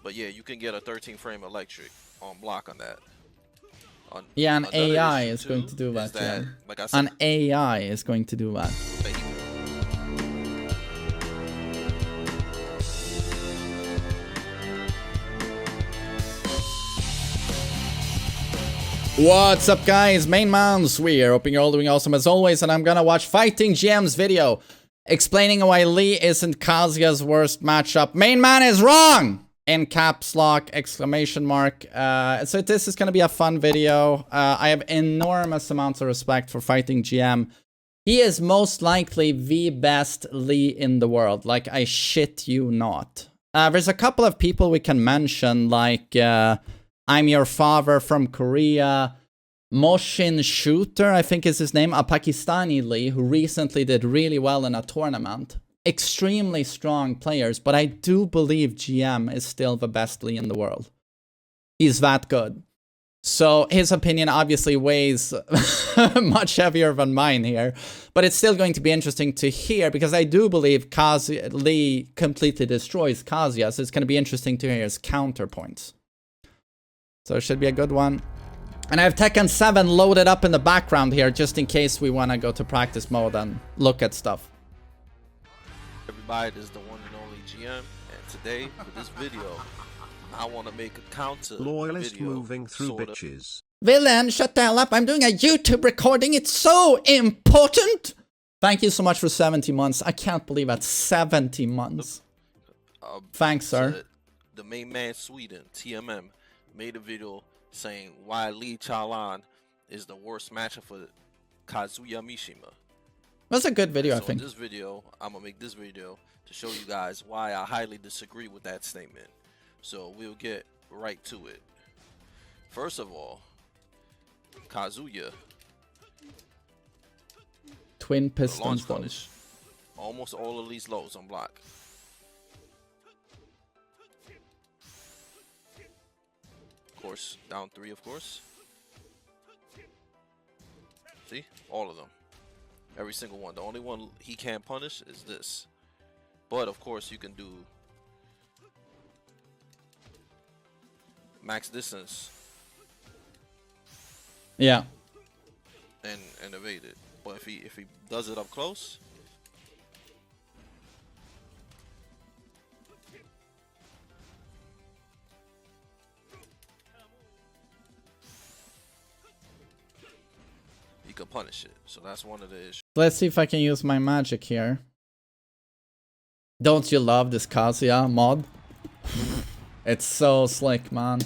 But yeah, you can get a 13 frame electric on block on that. Yeah, an AI is going to do that, Jim. Like I said, an AI is going to do that. What's up, guys? TheMainManSWE here. Hoping you're all doing awesome as always, and I'm gonna watch Fighting GM's video explaining why Lee isn't Kazuya's worst matchup. Main man is wrong! In caps lock, exclamation mark. So this is gonna be a fun video. I have enormous amounts of respect for Fighting GM. He is most likely the best Lee in the world. Like, I shit you not. There's a couple of people we can mention, like I'm Your Father from Korea, Moshin Shooter, I think is his name, a Pakistani Lee who recently did really well in a tournament. Extremely strong players, but I do believe GM is still the best Lee in the world. He's that good. So his opinion obviously weighs much heavier than mine here, but it's still going to be interesting to hear because I do believe Lee completely destroys Kazuya, so it's going to be interesting to hear his counterpoints. So it should be a good one. And I have Tekken 7 loaded up in the background here, just in case we want to go to practice mode and look at stuff. Everybody, this is the one and only GM, and today, for this video, I want to make a counter Loyalist video, moving through bitches. Villain, shut the hell up. I'm doing a YouTube recording. It's so important. Thank you so much for 70 months. I can't believe that's 70 months. Thanks, sir. The main man Sweden, TMM, made a video saying why Lee Chaolan is the worst matchup for Kazuya Mishima. That's a good video, I think. In this video, I'm gonna make this video to show you guys why I highly disagree with that statement. So we'll get right to it. First of all, Kazuya, twin pistons, launch punish almost all of these lows on block. Of course, down 3, of course. See? All of them. Every single one. The only one he can't punish is this. But, of course, you can do max distance. Yeah. And evade it. But if he does it up close, you can punish it. So that's one of the issues. Let's see if I can use my magic here. Don't you love this Kazuya mod? It's so slick, man.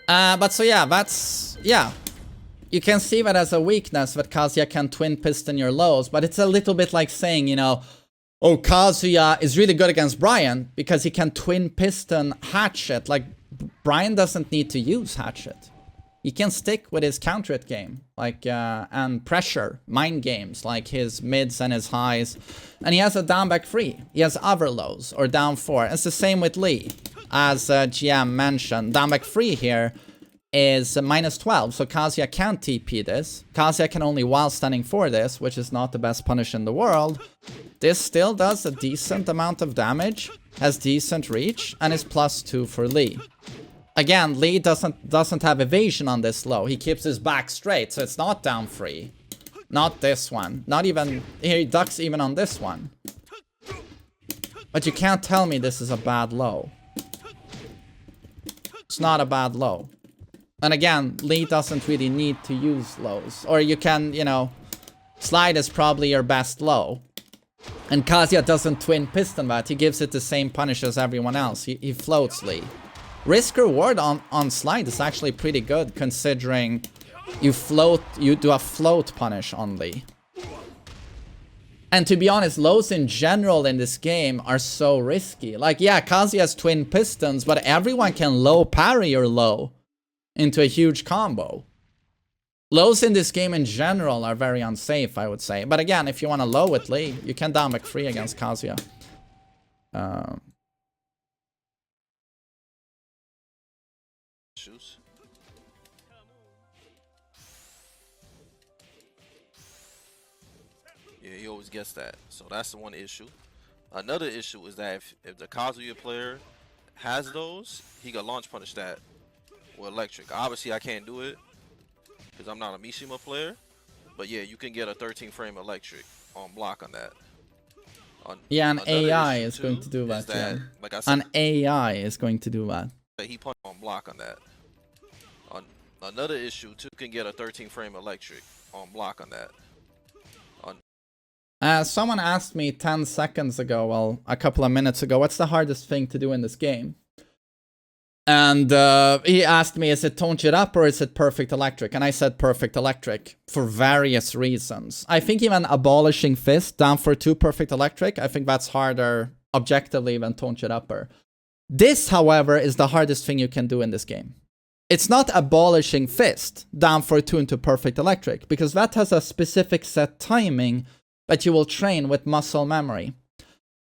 But so yeah, that's... yeah. You can see that as a weakness that Kazuya can twin piston your lows, but it's a little bit like saying, you know, oh, Kazuya is really good against Brian because he can twin piston Hatchet. Like, Brian doesn't need to use Hatchet. He can stick with his counter hit game, like, and pressure, mind games, like his mids and his highs. And he has a down back 3. He has other lows, or down 4. It's the same with Lee, as GM mentioned. Down back 3 here is minus 12, so Kazuya can't TP this. Kazuya can only while standing for this, which is not the best punish in the world. This still does a decent amount of damage, has decent reach, and is +2 for Lee. Again, Lee doesn't have evasion on this low. He keeps his back straight, so it's not down 3. Not this one. Not even... here, he ducks even on this one. But you can't tell me this is a bad low. It's not a bad low. And again, Lee doesn't really need to use lows. Or you can, you know... slide is probably your best low. And Kazuya doesn't twin piston that. He gives it the same punish as everyone else. He floats Lee. Risk reward on slide is actually pretty good considering you do a float punish on Lee. And to be honest, lows in general in this game are so risky. Like, yeah, Kazuya has twin pistons, but everyone can low parry your low into a huge combo. Lows in this game in general are very unsafe, I would say. But again, if you want to low with Lee, you can down back 3 against Kazuya. Yeah, he always gets that. So that's the one issue. Another issue is that if the Kazuya player has those, he can launch punish that with electric. Obviously, I can't do it because I'm not a Mishima player. But yeah, you can get a 13 frame electric on block on that. Yeah, an AI is going to do that, yeah. Like I said, an AI is going to do that. He punched on block on that. Another issue too, can get a 13 frame electric on block on that. Someone asked me 10 seconds ago, well, a couple of minutes ago, what's the hardest thing to do in this game? And he asked me, is it Tonch It Up or is it Perfect Electric? And I said Perfect Electric for various reasons. I think even abolishing Fist down for 2 Perfect Electric, I think that's harder objectively than Tonch It Upper. This, however, is the hardest thing you can do in this game. It's not abolishing Fist down for 2 into Perfect Electric, because that has a specific set timing that you will train with muscle memory.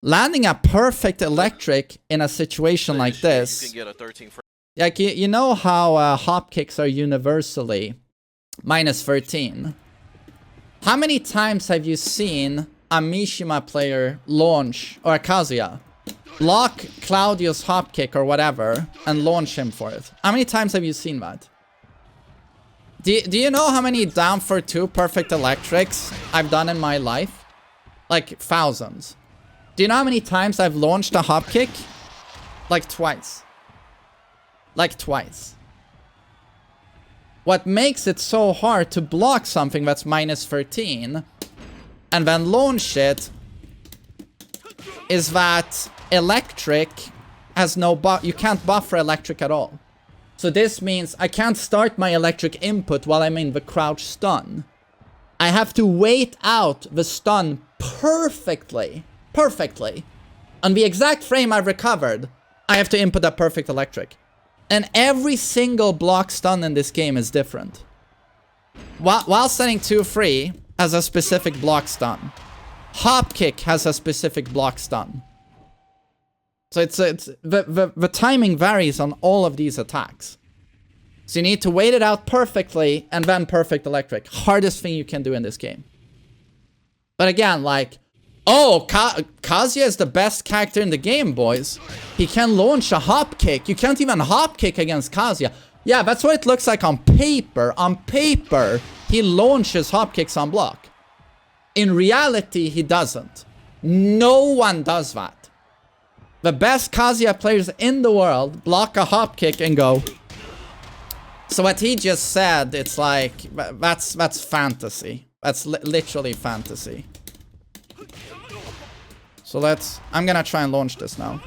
Landing a Perfect Electric in a situation like this, you can get a 13 frame. Like, you know how hop kicks are universally -13. How many times have you seen a Mishima player launch, or a Kazuya, block Claudio's hop kick or whatever, and launch him for it? How many times have you seen that? Do you know how many down for 2 Perfect Electrics I've done in my life? Like, thousands. Do you know how many times I've launched a hop kick? Like, twice. Like, twice. What makes it so hard to block something that's -13 and then launch it is that electric has no buff. You can't buffer electric at all. So this means I can't start my electric input while I'm in the crouch stun. I have to wait out the stun perfectly. On the exact frame I've recovered, I have to input a perfect electric. And every single block stun in this game is different. While setting 2 free has a specific block stun. Hop kick has a specific block stun. So the timing varies on all of these attacks. So you need to wait it out perfectly and then perfect electric. Hardest thing you can do in this game. But again, like, oh, Kazuya is the best character in the game, boys. He can launch a hop kick. You can't even hop kick against Kazuya. Yeah, that's what it looks like on paper. On paper, he launches hop kicks on block. In reality, he doesn't. No one does that. The best Kazuya players in the world block a hop kick and go. So what he just said, it's like, that's fantasy. That's literally fantasy. So I'm gonna try and launch this now.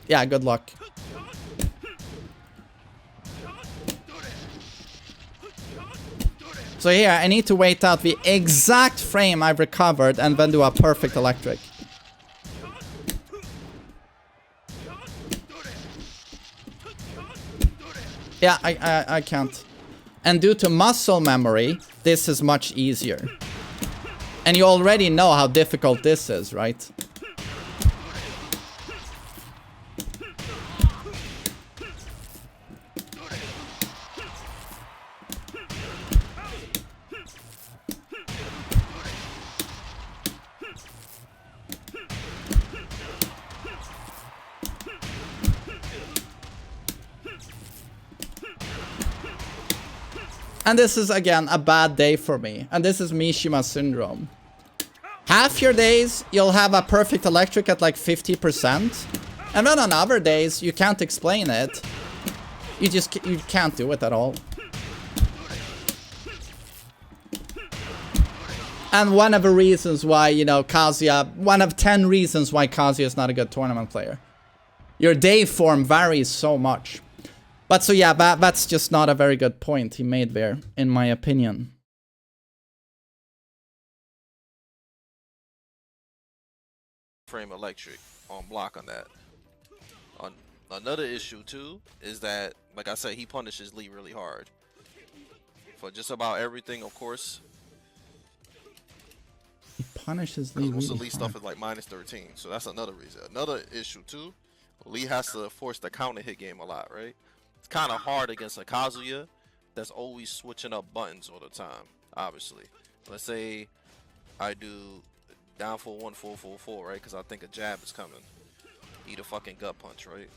Yeah, good luck. So here, I need to wait out the exact frame I've recovered and then do a perfect electric. Yeah, I can't. And due to muscle memory, this is much easier. And you already know how difficult this is, right? And this is, again, a bad day for me. And this is Mishima syndrome. Half your days, you'll have a perfect electric at like 50%. And then on other days, you can't explain it. You can't do it at all. And one of the reasons why, you know, Kazuya... One of 10 reasons why Kazuya is not a good tournament player. Your day form varies so much. But so yeah, that's just not a very good point he made there, in my opinion. Frame electric on block on that. Another issue too is that, like I said, he punishes Lee really hard. For just about everything, of course. He punishes Lee really most of Lee's hard. stuff is like -13, so that's another reason. Another issue too, Lee has to force the counter hit game a lot, right? It's kind of hard against a Kazuya that's always switching up buttons all the time, obviously. Let's say I do down for 1-4-4-4, right? Because I think a jab is coming. Eat a fucking gut punch, right?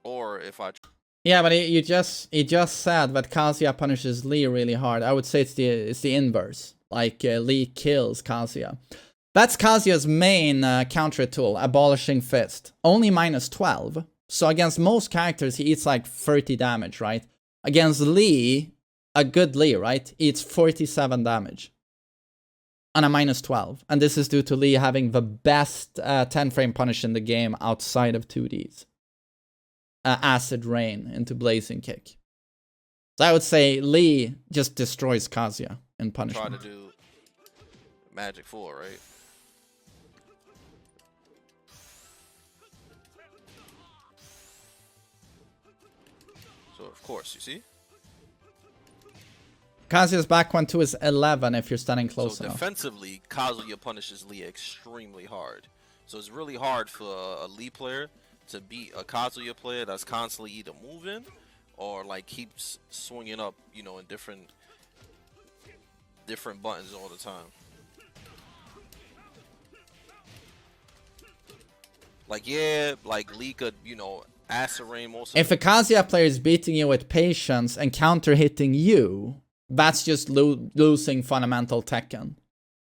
Or if I... Yeah, but you just said that Kazuya punishes Lee really hard. I would say it's the inverse. Like Lee kills Kazuya. That's Kazuya's main counter tool, Abolishing Fist. Only minus 12. So against most characters, he eats like 30 damage, right? Against Lee, a good Lee, right, eats 47 damage. On a minus 12. And this is due to Lee having the best 10-frame punish in the game outside of 2Ds. Acid Rain into Blazing Kick. So I would say Lee just destroys Kazuya in punishment. Try to do Magic 4, right? So of course, you see? Kazuya's back 1-2 is 11 if you're standing close enough. Defensively, Kazuya punishes Lee extremely hard. So it's really hard for a Lee player to beat a Kazuya player that's constantly either moving or like keeps swinging up, you know, in different buttons all the time. Like, yeah, like Lee could, you know, acid rain most of If a Kazuya player is beating you with patience and counter hitting you, that's just losing fundamental Tekken.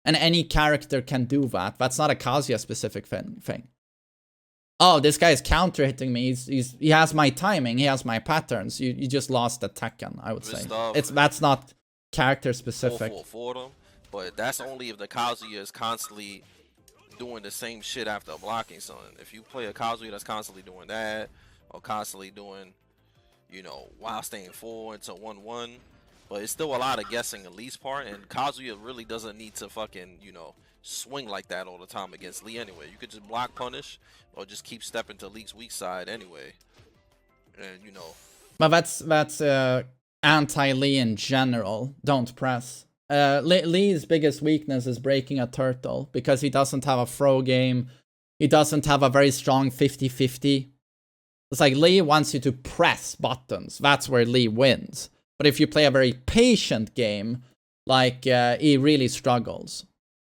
And any character can do that. That's not a Kazuya specific thing. Oh, this guy is counter hitting me. He has my timing. He has my patterns. You just lost the Tekken, I would say. That's not character specific. For them, but that's only if the Kazuya is constantly doing the same shit after blocking something. If you play a Kazuya that's constantly doing that, or constantly doing, you know, while staying 4 into 1-1, but it's still a lot of guessing at Lee's part, and Kazuya really doesn't need to fucking, you know, swing like that all the time against Lee anyway. You could just block punish or just keep stepping to Lee's weak side anyway. And, you know. But that's anti-Lee in general. Don't press. Lee's biggest weakness is breaking a turtle because he doesn't have a throw game. He doesn't have a very strong 50-50. It's like Lee wants you to press buttons. That's where Lee wins. But if you play a very patient game, like he really struggles.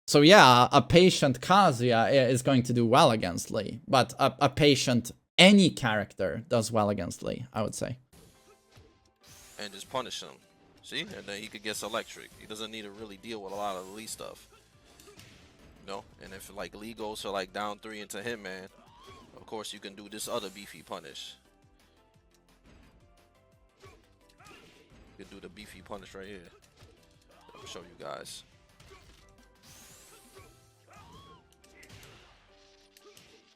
So yeah, a patient Kazuya is going to do well against Lee. But a patient any character does well against Lee, I would say. And just punish him. See? And then he could get electric. He doesn't need to really deal with a lot of the Lee stuff. You know? And if like Lee goes to like down 3 into Hitman, of course you can do this other beefy punish. You can do the beefy punish right here. I'll show you guys.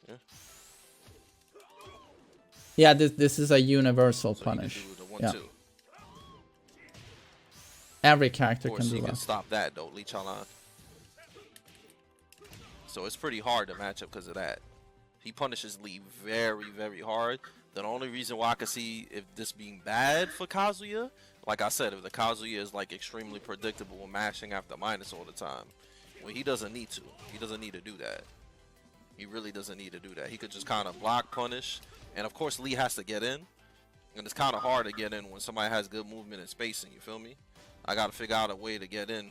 Yeah. Yeah, this is a universal So punish. You can do the 1-2. Yeah. Every character Of course, can do you that. can stop that though, Lee Chalan. So it's pretty hard to match up because of that. He punishes Lee very, very hard. The only reason why I could see if this being bad for Kazuya, like I said, if the Kazuya is like extremely predictable and mashing after minus all the time, well, he doesn't need to. He doesn't need to do that. He really doesn't need to do that. He could just kind of block, punish, and of course Lee has to get in, and it's kind of hard to get in when somebody has good movement and spacing. You feel me? I got to figure out a way to get in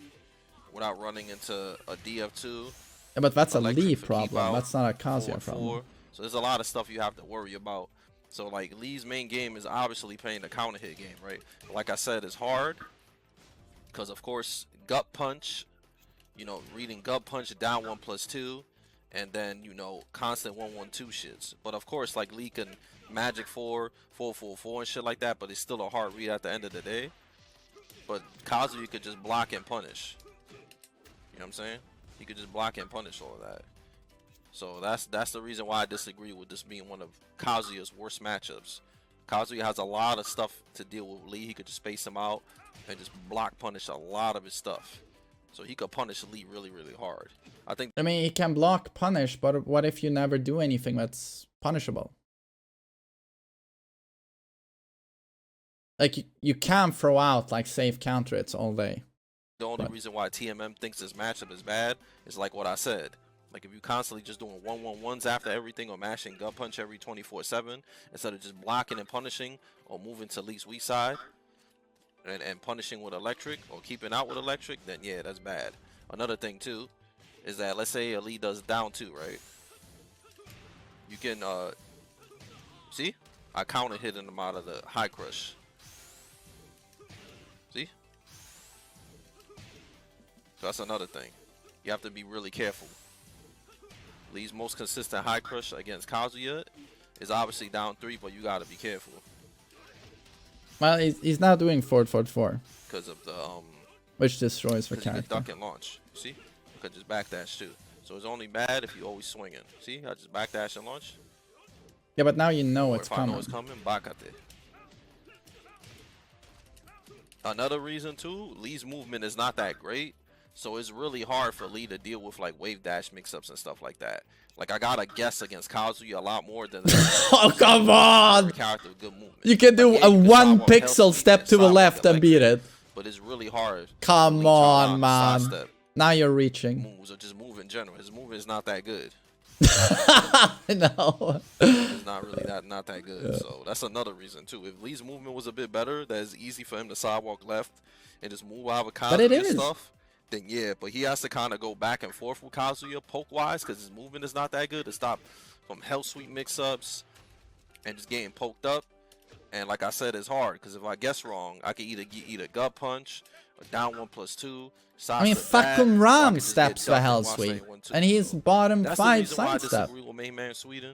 without running into a DF2. Yeah, but that's a electric Lee for keep problem. out, That's not a Kazuya 4-4. problem. So there's a lot of stuff you have to worry about. So like Lee's main game is obviously playing the counter hit game, right? Like I said, it's hard because of course gut punch, you know, reading gut punch down 1+2, and then you know constant 1-1-2 shits. But of course, like Lee can magic 4-4-4 and shit like that, but it's still a hard read at the end of the day. But Kazuya could just block and punish. You know what I'm saying? He could just block and punish all of that. So that's the reason why I disagree with this being one of Kazuya's worst matchups. Kazuya has a lot of stuff to deal with Lee. He could just space him out and just block punish a lot of his stuff. So he could punish Lee really, really hard. I mean, he can block punish, but what if you never do anything that's punishable? Like, you can't throw out, like, safe counter hits all day. The only reason why TMM thinks this matchup is bad is like what I said. Like if you constantly just doing 1-1-1s after everything or mashing gut punch every 24/7 instead of just blocking and punishing or moving to least weak side and punishing with electric or keeping out with electric, then yeah, that's bad. Another thing too is that let's say Elite does down 2, right? You can see I counter hitting him out of the high crush. See? So that's another thing. You have to be really careful. Lee's most consistent high crush against Kazuya is obviously down 3, but you gotta be careful. Well, he's now doing 4-4-4. Because of the which destroys the you can character. duck and launch. See? You can just backdash too. So it's only bad if you always swinging. See? I just backdash and launch. Yeah, but now you know Or it's if coming. I know it's coming, bakate. Another reason too, Lee's movement is not that great. So it's really hard for Lee to deal with like wave dash mix-ups and stuff like that. Like I gotta guess against Kazuya a lot more than Oh, come on! Character with good movement. You can do Like, yeah, a you can 1 sidewalk pixel health step sweep to the sidewalk left and beat electric, it. But it's really hard. Come Lee trying on, to man. sidestep Now you're reaching. moves or just move in general. His movement is not that good. No. It's not really not that good. Yeah. So that's another reason too. If Lee's movement was a bit better, that is easy for him to sidewalk left and just move out of Kazuya stuff. Then yeah, but he has to kind of go back and forth with Kazuya poke wise because his movement is not that good to stop from hell sweep mix ups and just getting poked up. And like I said, it's hard because if I guess wrong, I could either get a gut punch or down 1+2. I mean, fucking Ram steps the hell sweep, and he's bottom 5 side step. I disagree with MainManSWE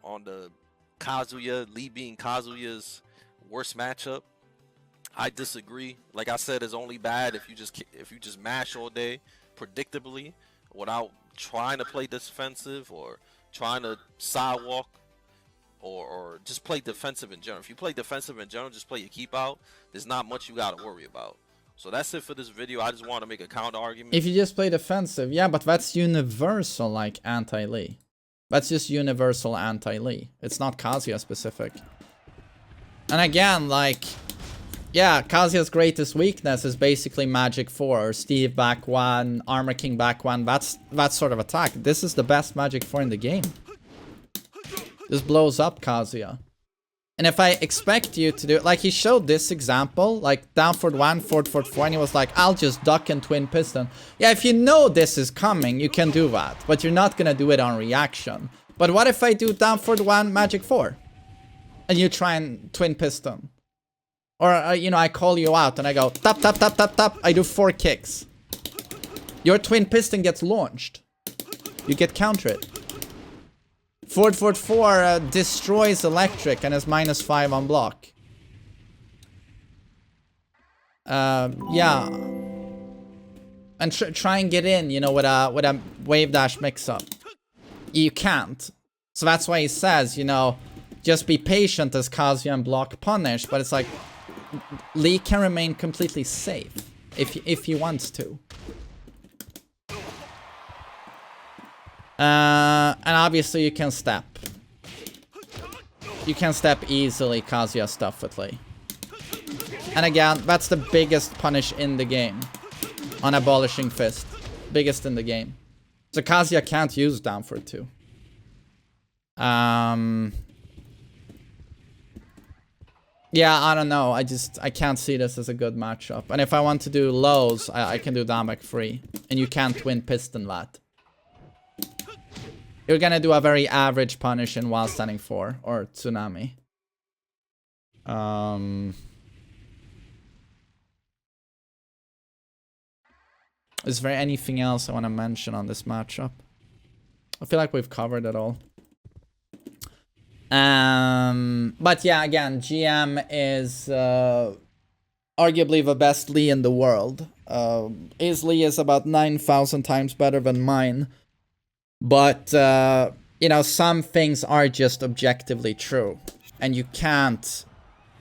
on the Kazuya, Lee being Kazuya's worst matchup. I disagree. Like I said, it's only bad if you just mash all day predictably without trying to play defensive or trying to sidewalk or just play defensive in general. If you play defensive in general, just play your keep out. There's not much you got to worry about. So that's it for this video. I just want to make a counter argument. If you just play defensive, yeah, but that's universal like anti-Lee. That's just universal anti-Lee. It's not Kazuya specific. And again, like, yeah, Kazuya's greatest weakness is basically Magic 4 or Steve back 1, Armor King back 1. That's that sort of attack. This is the best Magic 4 in the game. This blows up Kazuya. And if I expect you to do it, like he showed this example, like down forward 1, forward 4, and he was like, I'll just duck and twin piston. Yeah, if you know this is coming, you can do that, but you're not gonna do it on reaction. But what if I do down forward 1, Magic 4? And you try and twin piston? Or, you know, I call you out and I go, tap, tap, tap, tap, tap. I do 4 kicks. Your twin piston gets launched. You get countered. Forward 4 destroys electric and is -5 on block. Yeah. And try and get in, you know, with a wave dash mix up. You can't. So that's why he says, you know, just be patient as Kazuya and block punish. But it's like, Lee can remain completely safe if he wants to. And obviously you can step. You can step easily Kazuya stuff with Lee. And again, that's the biggest punish in the game. On Abolishing Fist. Biggest in the game. So Kazuya can't use down for 2. Yeah, I don't know. I can't see this as a good matchup. And if I want to do lows, I can do damage free. And you can't twin piston that. You're gonna do a very average punish in while standing 4 or tsunami. Is there anything else I want to mention on this matchup? I feel like we've covered it all. But yeah, again, GM is arguably the best Lee in the world. His Lee is about 9,000 times better than mine. But, you know, some things are just objectively true. And you can't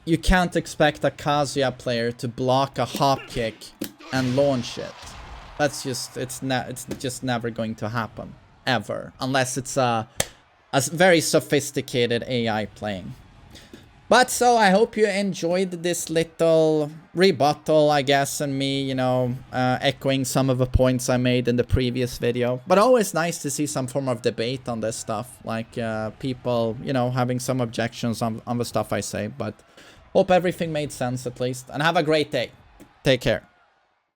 expect a Kazuya player to block a hop kick and launch it. That's just, it's just never going to happen. Ever. Unless it's a very sophisticated AI playing. But so I hope you enjoyed this little rebuttal, I guess, and me, you know, echoing some of the points I made in the previous video. But always nice to see some form of debate on this stuff, like people, you know, having some objections on the stuff I say. But hope everything made sense at least, and have a great day. Take care.